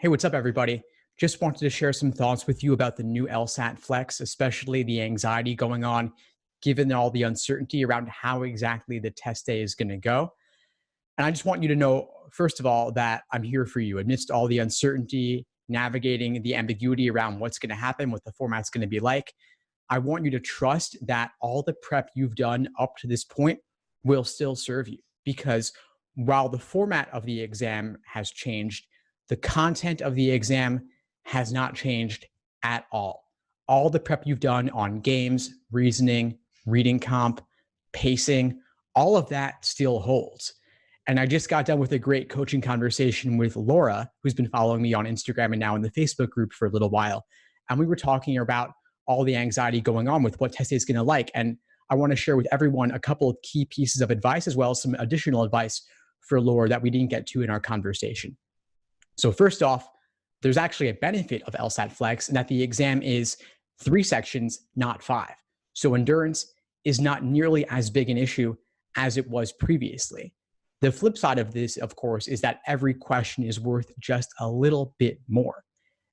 Hey, what's up, everybody? Just wanted to share some thoughts with you about the new LSAT-Flex, especially the anxiety going on, given all the uncertainty around how exactly the test day is going to go. And I just want you to know, first of all, that I'm here for you amidst all the uncertainty, navigating the ambiguity around what's going to happen, what the format's going to be like. I want you to trust that all the prep you've done up to this point will still serve you, because while the format of the exam has changed, the content of the exam has not changed at all. All the prep you've done on games, reasoning, reading comp, pacing, all of that still holds. And I just got done with a great coaching conversation with Laura, who's been following me on Instagram and now in the Facebook group for a little while. And we were talking about all the anxiety going on with what test day is going to like. And I want to share with everyone a couple of key pieces of advice, as well as some additional advice for Laura that we didn't get to in our conversation. So first off, there's actually a benefit of LSAT-Flex in that the exam is 3 sections, not 5. So endurance is not nearly as big an issue as it was previously. The flip side of this, of course, is that every question is worth just a little bit more.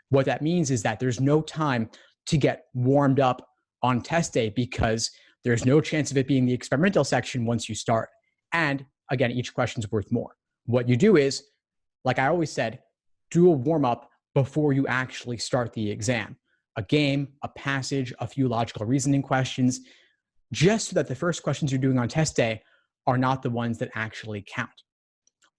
What that means is that there's no time to get warmed up on test day, because there's no chance of it being the experimental section once you start. And again, each question's worth more. What you do is, like I always said, do a warm-up before you actually start the exam. A game, a passage, a few logical reasoning questions, just so that the first questions you're doing on test day are not the ones that actually count.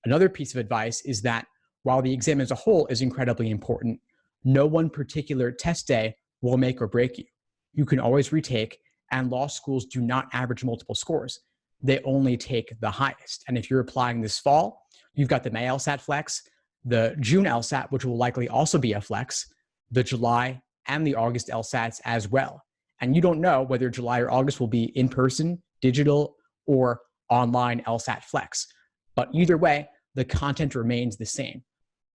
Another piece of advice is that while the exam as a whole is incredibly important, no one particular test day will make or break you. You can always retake, and law schools do not average multiple scores. They only take the highest. And if you're applying this fall, you've got the May LSAT-Flex, the June LSAT, which will likely also be a flex, the July and the August LSATs as well. And you don't know whether July or August will be in person, digital, or online LSAT-Flex. But either way, the content remains the same.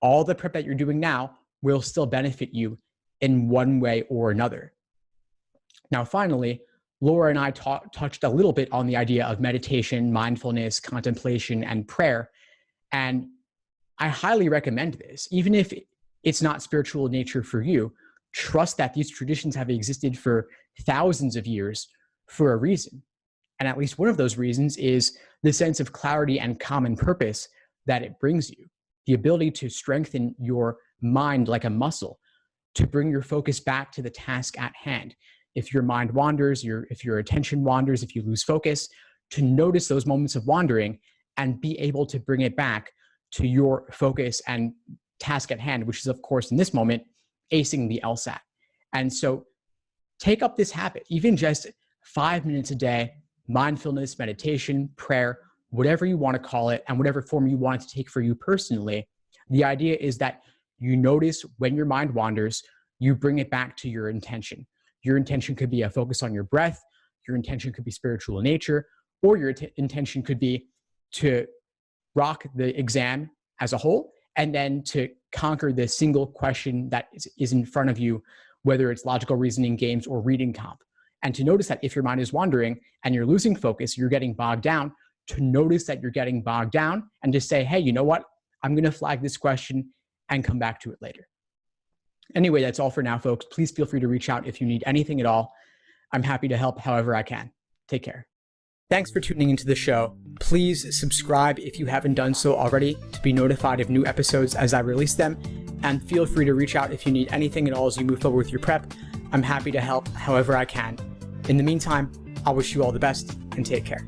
All the prep that you're doing now will still benefit you in one way or another. Now, finally, Laura and I touched a little bit on the idea of meditation, mindfulness, contemplation, and prayer. And I highly recommend this. Even if it's not spiritual in nature for you, trust that these traditions have existed for thousands of years for a reason. And at least one of those reasons is the sense of clarity and common purpose that it brings you. The ability to strengthen your mind like a muscle, to bring your focus back to the task at hand. If your mind wanders, if your attention wanders, if you lose focus, to notice those moments of wandering and be able to bring it back to your focus and task at hand, which is, of course, in this moment, acing the LSAT. And so take up this habit, even just 5 minutes a day, mindfulness, meditation, prayer, whatever you want to call it, and whatever form you want it to take for you personally. The idea is that you notice when your mind wanders, you bring it back to your intention. Your intention could be a focus on your breath. Your intention could be spiritual in nature, or your intention could be to rock the exam as a whole, and then to conquer the single question that is in front of you, whether it's logical reasoning, games, or reading comp. And to notice that if your mind is wandering and you're losing focus, you're getting bogged down, to notice that you're getting bogged down and to say, hey, you know what? I'm going to flag this question and come back to it later. Anyway, that's all for now, folks. Please feel free to reach out if you need anything at all. I'm happy to help however I can. Take care. Thanks for tuning into the show. Please subscribe if you haven't done so already to be notified of new episodes as I release them. And feel free to reach out if you need anything at all as you move forward with your prep. I'm happy to help however I can. In the meantime, I'll wish you all the best and take care.